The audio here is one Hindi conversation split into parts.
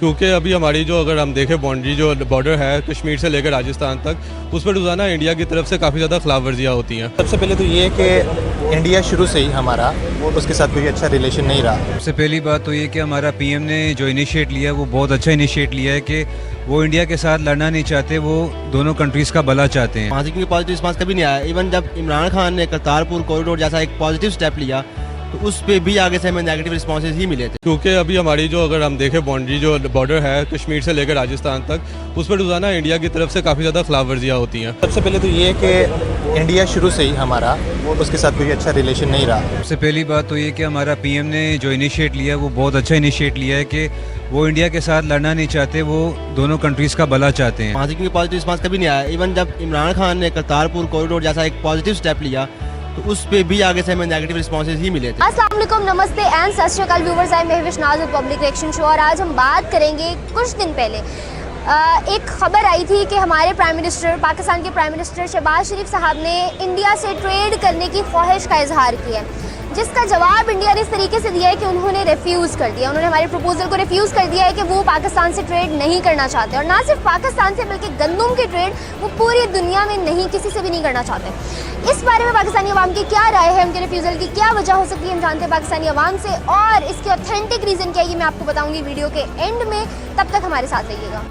क्योंकि अभी हमारी जो अगर हम देखें बाउंड्री जो बॉर्डर है कश्मीर से लेकर राजस्थान तक, उस पर रोज़ाना इंडिया की तरफ से काफ़ी ज़्यादा खिलाफ वर्जियाँ होती हैं। सबसे पहले तो ये कि इंडिया शुरू से ही हमारा उसके साथ कोई अच्छा रिलेशन नहीं रहा। सबसे पहली बात तो ये कि हमारा पीएम ने जो इनिशिएट लिया वो बहुत अच्छा इनिशिएट लिया है कि वो इंडिया के साथ लड़ना नहीं चाहते, वो दोनों कंट्रीज़ का भला चाहते हैं। वहाँ से क्योंकि पॉजिटिव रिस्पांस कभी नहीं आया। इवन जब इमरान खान ने करतारपुर कॉरिडोर जैसा एक पॉजिटिव स्टेप लिया तो उस पे भी आगे से हमें नेगेटिव रिस्पॉन्सेज ही मिले थे। क्योंकि अभी हमारी जो अगर हम देखें बाउंड्री जो बॉर्डर है कश्मीर से लेकर राजस्थान तक, उस पर रोज़ाना इंडिया की तरफ से काफ़ी ज़्यादा खिलाफ वर्जियाँ होती हैं। सबसे पहले तो ये कि इंडिया शुरू से ही हमारा उसके साथ कोई अच्छा रिलेशन नहीं रहा। सबसे पहली बात तो ये कि हमारा पीएम ने जो इनिशिएट लिया वो बहुत अच्छा इनिशिएट लिया है कि वो इंडिया के साथ लड़ना नहीं चाहते, वो दोनों कंट्रीज़ का भला चाहते हैं। वहाँ से क्योंकि पॉजिटिव रिस्पांस कभी नहीं आया। इवन जब इमरान खान ने करतारपुर कॉरिडोर जैसा एक पॉजिटिव स्टेप लिया तो उस पे भी आगे से हमें नेगेटिव रिस्पॉन्सेज ही मिले थे। अस्सलाम वालेकुम, नमस्ते एंड सत श्री अकाल व्यूवर्स, आई मैं Vishwanath with public reaction show. और आज हम बात करेंगे, कुछ दिन पहले एक खबर आई थी कि हमारे प्राइम मिनिस्टर, पाकिस्तान के प्राइम मिनिस्टर शहबाज शरीफ साहब ने इंडिया से ट्रेड करने की ख्वाहिश का इजहार किया है, जिसका जवाब इंडिया ने इस तरीके से दिया है कि उन्होंने रिफ्यूज़ कर दिया। उन्होंने हमारे प्रपोजल को रिफ्यूज़ कर दिया है कि वो पाकिस्तान से ट्रेड नहीं करना चाहते, और ना सिर्फ पाकिस्तान से बल्कि गंदम की ट्रेड वो पूरी दुनिया में नहीं, किसी से भी नहीं करना चाहते। इस बारे में पाकिस्तानी अवाम की क्या राय है, उनके रिफ्यूज़ल की क्या वजह हो सकती है, हम जानते हैं पाकिस्तानी अवाम से, और इसके ऑथेंटिक रीज़न क्या है ये मैं आपको बताऊँगी वीडियो के एंड में। तब तक हमारे साथ रहिएगा।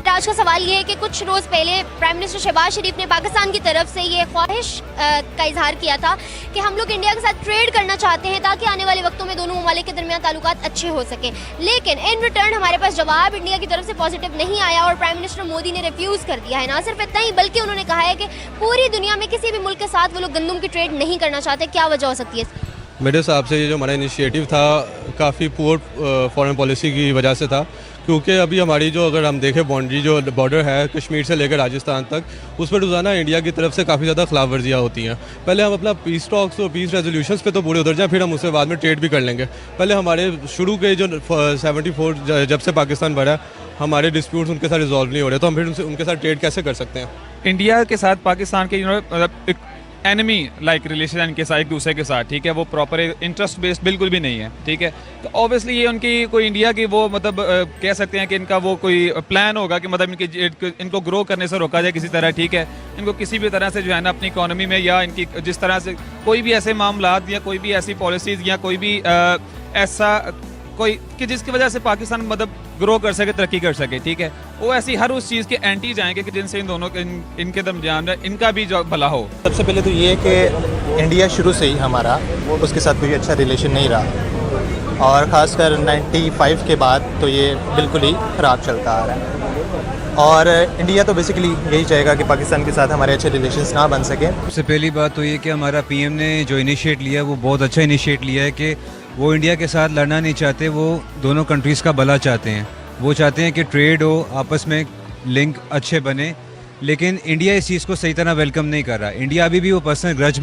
आज का सवाल ये है कि कुछ रोज़ पहले प्राइम मिनिस्टर शहबाज शरीफ ने पाकिस्तान की तरफ से ये ख्वाहिश का इजहार किया था कि हम लोग इंडिया के साथ ट्रेड करना चाहते हैं ताकि आने वाले वक्तों में दोनों ममालिक के दरमियान ताल्लुकात अच्छे हो सके। लेकिन इन रिटर्न हमारे पास जवाब इंडिया की तरफ से पॉजिटिव नहीं आया और प्राइम मिनिस्टर मोदी ने रिफ्यूज़ कर दिया है। ना सिर्फ इतना ही बल्कि उन्होंने कहा है कि पूरी दुनिया में किसी भी मुल्क के साथ वो लोग गंदम की ट्रेड नहीं करना चाहते। क्या वजह हो सकती है? मेरे हिसाब से ये जो हमारा इनिशिएटिव था काफ़ी पुअर फॉरेन पॉलिसी की वजह से था, क्योंकि अभी हमारी जो अगर हम देखें बाउंड्री जो बॉर्डर है कश्मीर से लेकर राजस्थान तक, उस पर रोज़ाना इंडिया की तरफ से काफ़ी ज़्यादा खिलाफ वर्जियाँ होती हैं। पहले हम अपना पीस टॉक्स और पीस रेजोल्यूशंस पे तो पूरे उतर जाएं, फिर हम उससे बाद में ट्रेड भी कर लेंगे। पहले हमारे शुरू के जो 74 जब से पाकिस्तान बढ़ा, हमारे डिस्प्यूट्स उनके साथ रिजॉल्व नहीं हो रहे, तो हम फिर उनके साथ ट्रेड कैसे कर सकते हैं? इंडिया के साथ पाकिस्तान के मतलब एक एनिमी लाइक रिलेशन इनके साथ एक दूसरे के साथ, ठीक है, वो प्रॉपर इंटरेस्ट बेस्ड बिल्कुल भी नहीं है, ठीक है। तो ऑब्वियसली ये उनकी कोई इंडिया की वो मतलब कह सकते हैं कि इनका वो कोई प्लान होगा कि मतलब इनको ग्रो करने से रोका जाए किसी तरह, ठीक है। इनको किसी भी तरह से जो है ना अपनी इकोनॉमी में या इनकी जिस तरह से कोई भी ऐसे मामलात या कोई भी ऐसी पॉलिसीज़ या कोई भी ऐसा कोई कि जिसकी वजह से पाकिस्तान मतलब ग्रो कर सके, तरक्की कर सके, ठीक है, वो ऐसी हर उस चीज़ के एंटी जाएंगे कि जिनसे इन दोनों इनके दरमियान इनका भी जो भला हो। सबसे पहले तो ये कि इंडिया शुरू से ही हमारा उसके साथ कोई अच्छा रिलेशन नहीं रहा, और ख़ासकर 95 के बाद तो ये बिल्कुल ही ख़राब चलता आ रहा है। और इंडिया तो बेसिकली यही चाहेगा कि पाकिस्तान के साथ हमारे अच्छे रिलेशंस ना बन सकें। सबसे पहली बात तो ये कि हमारा पीएम ने जो इनिशिएट लिया वो बहुत अच्छा इनिशिएट लिया है कि वो इंडिया के साथ लड़ना नहीं चाहते, वो दोनों कंट्रीज़ का भला चाहते हैं। वो चाहते हैं कि ट्रेड हो, आपस में लिंक अच्छे बने, लेकिन इंडिया इस चीज़ को सही तरह वेलकम नहीं कर रहा। इंडिया अभी भी वो पर्सनल ग्रज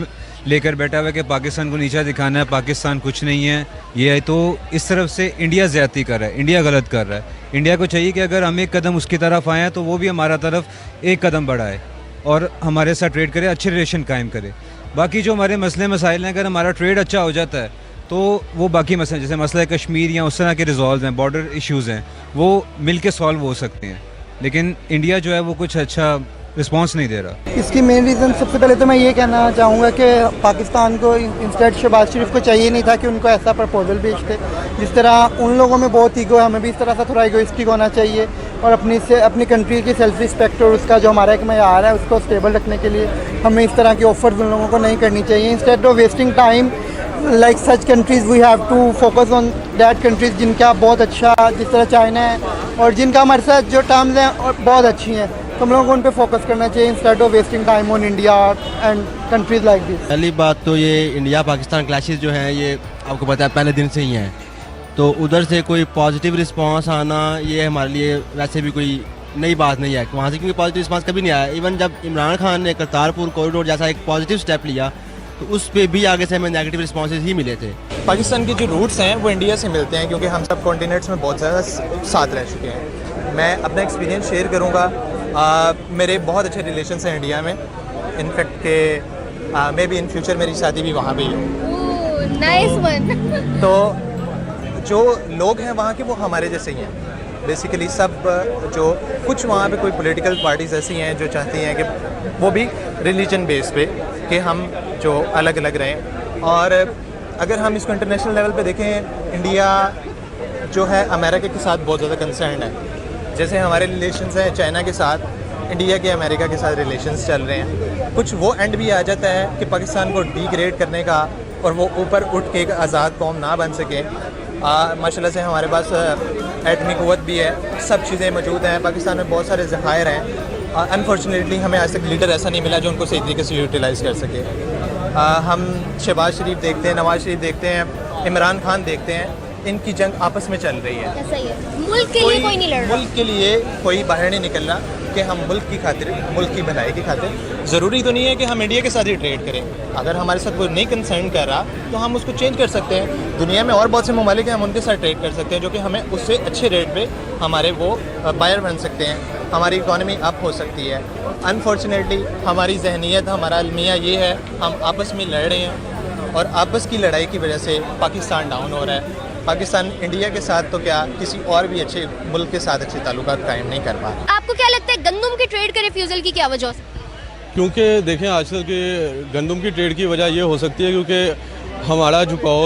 लेकर बैठा हुआ है कि पाकिस्तान को नीचा दिखाना है, पाकिस्तान कुछ नहीं है, ये है। तो इस तरफ से इंडिया ज़्यादती कर रहा है, इंडिया गलत कर रहा है। इंडिया को चाहिए कि अगर हम एक कदम उसकी तरफ आएँ तो वो भी हमारा तरफ एक कदम बढ़ाए और हमारे साथ ट्रेड करे, अच्छे रिलेशन कायम करे। बाकी जो हमारे मसले मसाइल हैं, अगर हमारा ट्रेड अच्छा हो जाता है तो वो बाकी मसले जैसे मसला कश्मीर या उस तरह के रिजॉल्व हैं, बॉर्डर इश्यूज़ हैं, वो मिल के सॉल्व हो सकते हैं। लेकिन इंडिया जो है वो कुछ अच्छा रिस्पांस नहीं दे रहा। इसकी मेन रीज़न सबसे पहले तो मैं ये कहना चाहूँगा कि पाकिस्तान को इंस्टेड शहबाज शरीफ को चाहिए नहीं था कि उनको ऐसा प्रपोजल भेजते। जिस तरह उन लोगों में बहुत ईगो है, हमें भी इस तरह से थोड़ा ईगोइस्टिक होना चाहिए, और अपनी कंट्री की सेल्फ रिस्पेक्ट और उसका जो हमारा एक मैयार है उसको स्टेबल रखने के लिए हमें इस तरह की ऑफर्स उन लोगों को नहीं करनी चाहिए। Instead of wasting time like such countries we have to focus on that countries जिनका बहुत अच्छा, जिस तरह चाइना है और जिनका हमारे साथ जो टर्म्स हैं और बहुत अच्छी हैं, तो हम लोगों को उन पर फोकस करना चाहिए instead of wasting time on India and countries like this. पहली बात तो ये इंडिया पाकिस्तान क्लैशेस जो हैं ये आपको पता है पहले दिन से ही हैं, तो उधर से कोई पॉजिटिव रिस्पांस आना ये हमारे लिए वैसे भी कोई नई बात नहीं है। वहाँ से क्योंकि पॉजिटिव रिस्पांस कभी नहीं आया। इवन जब इमरान खान ने करतारपुर कॉरिडोर जैसा एक पॉजिटिव स्टेप लिया तो उस पे भी आगे से हमें नेगेटिव रिस्पॉन्सेज ही मिले थे। पाकिस्तान के जो रूट्स हैं वो इंडिया से मिलते हैं, क्योंकि हम सब कॉन्टिनेंट्स में बहुत ज़्यादा साथ रह चुके हैं। मैं अपना एक्सपीरियंस शेयर करूँगा। मेरे बहुत अच्छे रिलेशंस हैं इंडिया में, इनफैक्ट के मे बी इन फ्यूचर मेरी शादी भी वहाँ पे ही हो। Nice one. तो जो लोग हैं वहाँ के वो हमारे जैसे ही हैं, बेसिकली सब जो कुछ वहाँ पे कोई पॉलिटिकल पार्टीज़ ऐसी हैं जो चाहती हैं कि वो भी रिलीजन बेस पे कि हम जो अलग अलग रहें। और अगर हम इसको इंटरनेशनल लेवल पे देखें, इंडिया जो है अमेरिका के साथ बहुत ज़्यादा कंसर्न है। जैसे हमारे रिलेशंस हैं चाइना के साथ, इंडिया के अमेरिका के साथ रिलेशंस चल रहे हैं। कुछ वो एंड भी आ जाता है कि पाकिस्तान को डिग्रेड करने का और वो ऊपर उठ के एक आज़ाद कौम ना बन सके। माशाल्लाह से हमारे पास एटमी क़ुव्वत भी है, सब चीज़ें मौजूद हैं। पाकिस्तान में बहुत सारे ज़खायर हैं। अनफॉर्चुनेटली हमें आज तक लीडर ऐसा नहीं मिला जो उनको सही तरीके से यूटिलाइज़ कर सके। हम शहबाज शरीफ देखते हैं, नवाज शरीफ देखते हैं, इमरान खान देखते हैं, इनकी जंग आपस में चल रही है। ऐसा ही है, मुल्क के लिए कोई नहीं लड़ रहा। मुल्क के लिए कोई बाहर नहीं निकल रहा कि हम मुल्क की खातिर, मुल्क की भलाई की खातिर। ज़रूरी तो नहीं है कि हम इंडिया के साथ ही ट्रेड करें। अगर हमारे साथ कोई नहीं कंसर्न कर रहा तो हम उसको चेंज कर सकते हैं। दुनिया में और बहुत से ममालिक हैं, हम उनके साथ ट्रेड कर सकते हैं जो कि हमें उससे अच्छे रेट पे हमारे वो बायर बन सकते हैं, हमारी इकॉनमी अप हो सकती है। अनफॉर्चुनेटली हमारी जहनीत, हमारा अलमिया ये है, हम आपस में लड़ रहे हैं और आपस की लड़ाई की वजह से पाकिस्तान डाउन हो रहा है। पाकिस्तान इंडिया के साथ तो क्या किसी और भी अच्छे मुल्क के साथ अच्छे ताल्लुकात कायम नहीं कर पा रहा। आपको क्या लगता है गंदम के ट्रेड के रिफ्यूज़ल की क्या वजह हो सकती है? क्योंकि देखें आजकल के गंदम की ट्रेड की वजह ये हो सकती है क्योंकि हमारा झुकाव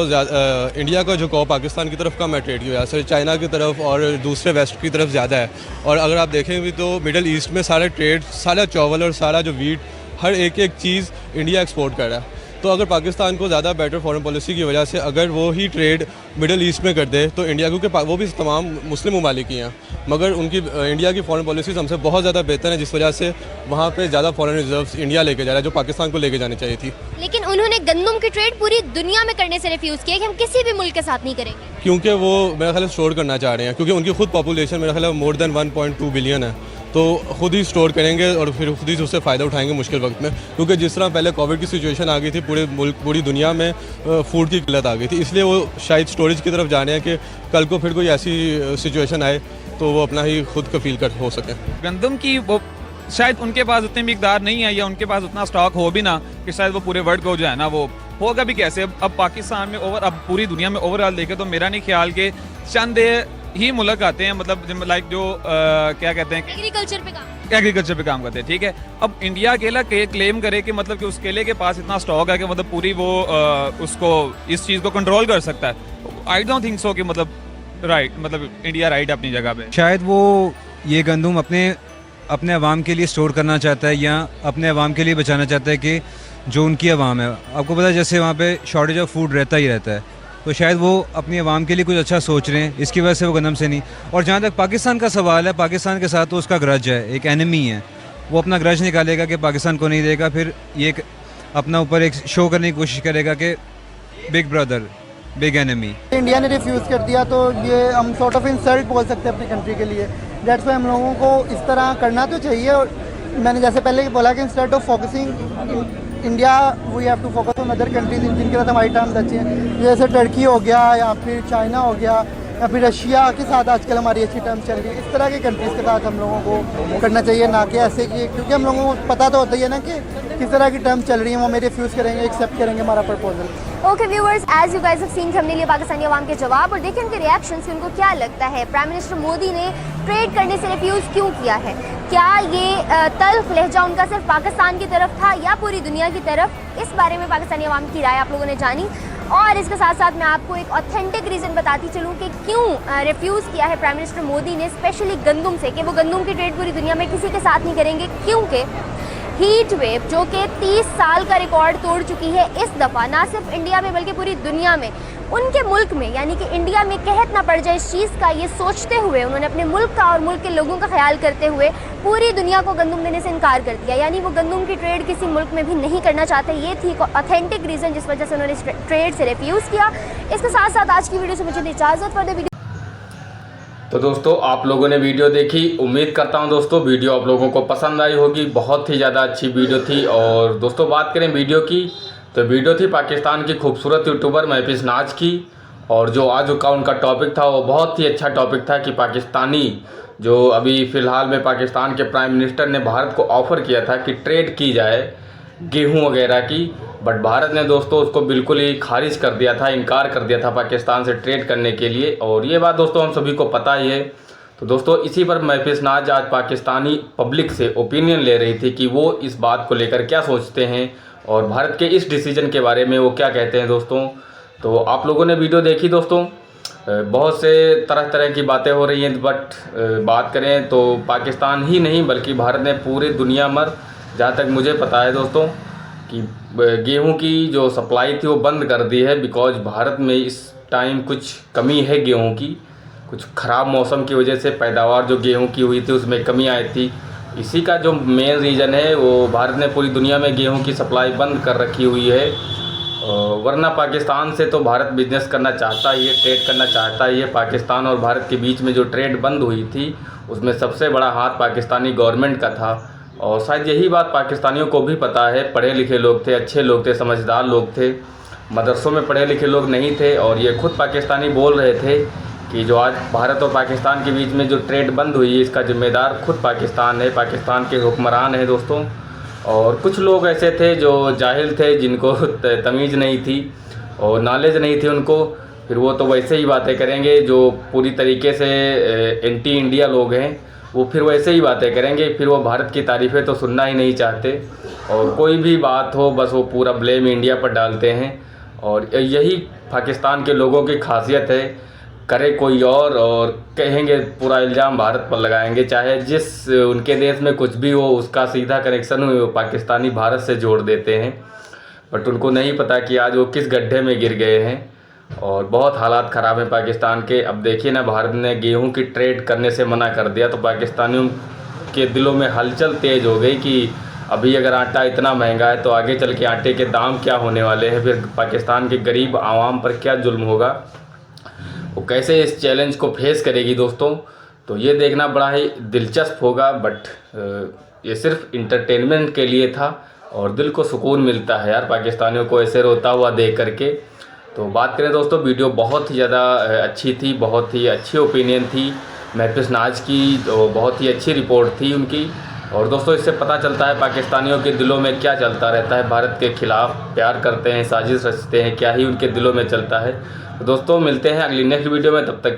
इंडिया का झुकाव पाकिस्तान की तरफ कम है ट्रेड की वजह से, चाइना की तरफ और दूसरे वेस्ट की तरफ ज़्यादा है। और अगर आप देखें भी तो मिडल ईस्ट में सारा ट्रेड, सारा चावल और सारा जो वीट, हर एक चीज़ इंडिया एक्सपोर्ट कर रहा है। तो अगर पाकिस्तान को ज़्यादा बेटर फॉरेन पॉलिसी की वजह से अगर वो ही ट्रेड मिडल ईस्ट में कर दे तो इंडिया, क्योंकि वो भी तमाम मुस्लिम ममालिक ही हैं, मगर उनकी इंडिया की फॉरेन पॉलिसीज़ हमसे बहुत ज़्यादा बेहतर है, जिस वजह से वहाँ पे ज़्यादा फॉरेन रिजर्व्स इंडिया लेके जा रहा है जो पाकिस्तान को लेके जानी चाहिए थी। लेकिन उन्होंने गंदम की ट्रेड पूरी दुनिया में करने से रिफ्यूज़ किया कि हम किसी भी मुल्क के साथ नहीं करेंगे, क्योंकि वो मेरा ख्याल स्टोर करना चाह रहे हैं, क्योंकि उनकी खुद पॉपुलेशन मेरा ख्याल मोर देन 1.2 बिलियन है। तो खुद ही स्टोर करेंगे और फिर खुद ही उससे फ़ायदा उठाएंगे मुश्किल वक्त में, क्योंकि जिस तरह पहले कोविड की सिचुएशन आ गई थी, पूरे मुल्क, पूरी दुनिया में फूड की किल्लत आ गई थी, इसलिए वो शायद स्टोरेज की तरफ जा रहे हैं कि कल को फिर कोई ऐसी सिचुएशन आए तो वो अपना ही खुद कफील कर हो सके। गंदम की वो शायद उनके पास उतनी मिकदार नहीं है या उनके पास उतना स्टॉक हो भी ना कि शायद वो पूरे वर्ल्ड को जो है ना वो होगा भी कैसे। अब पाकिस्तान में अब पूरी दुनिया में ओवरऑल देखें तो मेरा नहीं ख्याल कि चंद ही मुल्क आते हैं, मतलब लाइक जो क्या कहते हैं, एग्रीकल्चर पे काम करते हैं, ठीक है। अब इंडिया अकेला क्लेम करे कि मतलब कि उस केले के पास इतना स्टॉक है कि मतलब पूरी वो उसको इस चीज़ को कंट्रोल कर सकता है। आई डोंट थिंक सो कि मतलब मतलब इंडिया राइट अपनी जगह पे। शायद वो ये गंदम अपने अवाम के लिए स्टोर करना चाहता है या अपने अवाम के लिए बचाना चाहता है कि जो उनकी अवाम है। आपको पता है जैसे वहाँ पे शॉर्टेज ऑफ फूड रहता ही रहता है, तो शायद वो अपनी आवाम के लिए कुछ अच्छा सोच रहे हैं, इसकी वजह से वो गंदम से नहीं। और जहाँ तक पाकिस्तान का सवाल है, पाकिस्तान के साथ तो उसका ग्रज है, एक एनिमी है, वो अपना ग्रज निकालेगा कि पाकिस्तान को नहीं देगा, फिर ये अपना ऊपर एक शो करने की कोशिश करेगा कि big brother big enemy. India ने रिफ्यूज़ कर दिया तो ये हम सॉर्ट ऑफ इंसल्ट बोल सकते हैं अपनी कंट्री के लिए। दैट्स वाई हम लोगों को इस तरह करना तो चाहिए। और मैंने जैसे पहले बोला कि instead of focusing India we have to focus on other countries जिनके साथ हमारी टर्म्स अच्छे हैं, जैसे टर्की हो गया या फिर चाइना हो गया या फिर रशिया के साथ आजकल हमारी अच्छी टर्म्स चल रही है। इस तरह के कंट्रीज़ के साथ हम लोगों को करना चाहिए, ना कि ऐसे कि क्योंकि हम लोगों को पता तो होता ही है ना कि किस तरह की टर्म्स चल रही हैं, वो मेरे रिफ्यूज़ करेंगे, एक्सेप्ट करेंगे हमारा proposal. Okay viewers, as you guys have seen हमने लिए पाकिस्तानी अवाम के जवाब और देखें उनके रिएक्शंस कि उनको क्या लगता है प्राइम मिनिस्टर मोदी ने ट्रेड करने से रिफ्यूज़ क्यों किया है। क्या ये तल्ख लहजा उनका सिर्फ पाकिस्तान की तरफ था या पूरी दुनिया की तरफ, इस बारे में पाकिस्तानी अवाम की राय आप लोगों ने जानी। और इसके साथ साथ मैं आपको एक ऑथेंटिक रीज़न बताती चलूँ कि क्यों रिफ्यूज़ किया है प्राइम मिनिस्टर मोदी ने स्पेशली गंदम से, कि वो गंदम की ट्रेड पूरी दुनिया में किसी के साथ नहीं करेंगे, क्योंकि हीट वेव जो कि 30 साल का रिकॉर्ड तोड़ चुकी है इस दफ़ा, ना सिर्फ इंडिया में बल्कि पूरी दुनिया में, उनके मुल्क में यानी कि इंडिया में कहत ना पड़ जाए इस चीज़ का, ये सोचते हुए उन्होंने अपने मुल्क का और मुल्क के लोगों का ख्याल करते हुए पूरी दुनिया को गंदम देने से इनकार कर दिया। यानी वो गंदम की ट्रेड किसी मुल्क में भी नहीं करना चाहते। ये थी ऑथेंटिक रीज़न जिस वजह से उन्होंने ट्रेड से रिफ्यूज़ किया। इसके साथ साथ आज की वीडियो से मुझे इजाज़त फॉर द वीडियो। तो दोस्तों आप लोगों ने वीडियो देखी, उम्मीद करता हूं दोस्तों वीडियो आप लोगों को पसंद आई होगी। बहुत ही ज़्यादा अच्छी वीडियो थी। और दोस्तों बात करें वीडियो की, तो वीडियो थी पाकिस्तान की खूबसूरत यूट्यूबर महफिज नाज की। और जो आज का उनका टॉपिक था वो बहुत ही अच्छा टॉपिक था कि पाकिस्तानी जो अभी फ़िलहाल में पाकिस्तान के प्राइम मिनिस्टर ने भारत को ऑफ़र किया था कि ट्रेड की जाए गेहूं वगैरह की, बट भारत ने दोस्तों उसको बिल्कुल ही खारिज कर दिया था, इनकार कर दिया था पाकिस्तान से ट्रेड करने के लिए। और ये बात दोस्तों हम सभी को पता ही है। तो दोस्तों इसी पर महफिज नाज आज पाकिस्तानी पब्लिक से ओपिनियन ले रही थी कि वो इस बात को लेकर क्या सोचते हैं और भारत के इस डिसीजन के बारे में वो क्या कहते हैं दोस्तों। तो आप लोगों ने वीडियो देखी दोस्तों, बहुत से तरह तरह की बातें हो रही हैं, बट बात करें तो पाकिस्तान ही नहीं बल्कि भारत ने पूरे दुनिया भर, जहाँ तक मुझे पता है दोस्तों, कि गेहूं की जो सप्लाई थी वो बंद कर दी है। बिकॉज भारत में इस टाइम कुछ कमी है गेहूं की, कुछ ख़राब मौसम की वजह से पैदावार जो गेहूं की हुई थी उसमें कमी आई थी। इसी का जो मेन रीज़न है वो भारत ने पूरी दुनिया में गेहूं की सप्लाई बंद कर रखी हुई है। वरना पाकिस्तान से तो भारत बिजनेस करना चाहता ही है, ट्रेड करना चाहता ही है। पाकिस्तान और भारत के बीच में जो ट्रेड बंद हुई थी उसमें सबसे बड़ा हाथ पाकिस्तानी गवर्नमेंट का था। और शायद यही बात पाकिस्तानियों को भी पता है। पढ़े लिखे लोग थे, अच्छे लोग थे, समझदार लोग थे, मदरसों में पढ़े लिखे लोग नहीं थे। और ये खुद पाकिस्तानी बोल रहे थे कि जो आज भारत और पाकिस्तान के बीच में जो ट्रेड बंद हुई है इसका जिम्मेदार खुद पाकिस्तान है, पाकिस्तान के हुक्मरान है दोस्तों। और कुछ लोग ऐसे थे जो जाहिल थे, जिनको तमीज़ नहीं थी और नॉलेज नहीं थी उनको, फिर वो तो वैसे ही बातें करेंगे। जो पूरी तरीके से एंटी इंडिया लोग हैं वो फिर वैसे ही बातें करेंगे, फिर वो भारत की तारीफ़ें तो सुनना ही नहीं चाहते। और कोई भी बात हो बस वो पूरा ब्लेम इंडिया पर डालते हैं। और यही पाकिस्तान के लोगों की खासियत है, करे कोई और कहेंगे पूरा इल्ज़ाम भारत पर लगाएंगे। चाहे जिस उनके देश में कुछ भी हो उसका सीधा कनेक्शन हो पाकिस्तानी भारत से जोड़ देते हैं। बट उनको नहीं पता कि आज वो किस गड्ढे में गिर गए हैं और बहुत हालात ख़राब हैं पाकिस्तान के। अब देखिए ना, भारत ने गेहूं की ट्रेड करने से मना कर दिया तो पाकिस्तानियों के दिलों में हलचल तेज़ हो गई कि अभी अगर आटा इतना महंगा है तो आगे चल के आटे के दाम क्या होने वाले हैं, फिर पाकिस्तान के गरीब आवाम पर क्या जुल्म होगा, वो कैसे इस चैलेंज को फेस करेगी दोस्तों। तो ये देखना बड़ा ही दिलचस्प होगा। बट ये सिर्फ इंटरटेनमेंट के लिए था और दिल को सुकून मिलता है यार पाकिस्तानियों को ऐसे रोता हुआ देख करके। तो बात करें दोस्तों, वीडियो बहुत ही ज़्यादा अच्छी थी, बहुत ही अच्छी ओपिनियन थी महफिज नाज की, तो बहुत ही अच्छी रिपोर्ट थी उनकी। और दोस्तों इससे पता चलता है पाकिस्तानियों के दिलों में क्या चलता रहता है, भारत के ख़िलाफ़ प्यार करते हैं, साजिश रचते हैं, क्या ही उनके दिलों में चलता है। तो दोस्तों मिलते हैं अगली नेक्स्ट वीडियो में, तब तक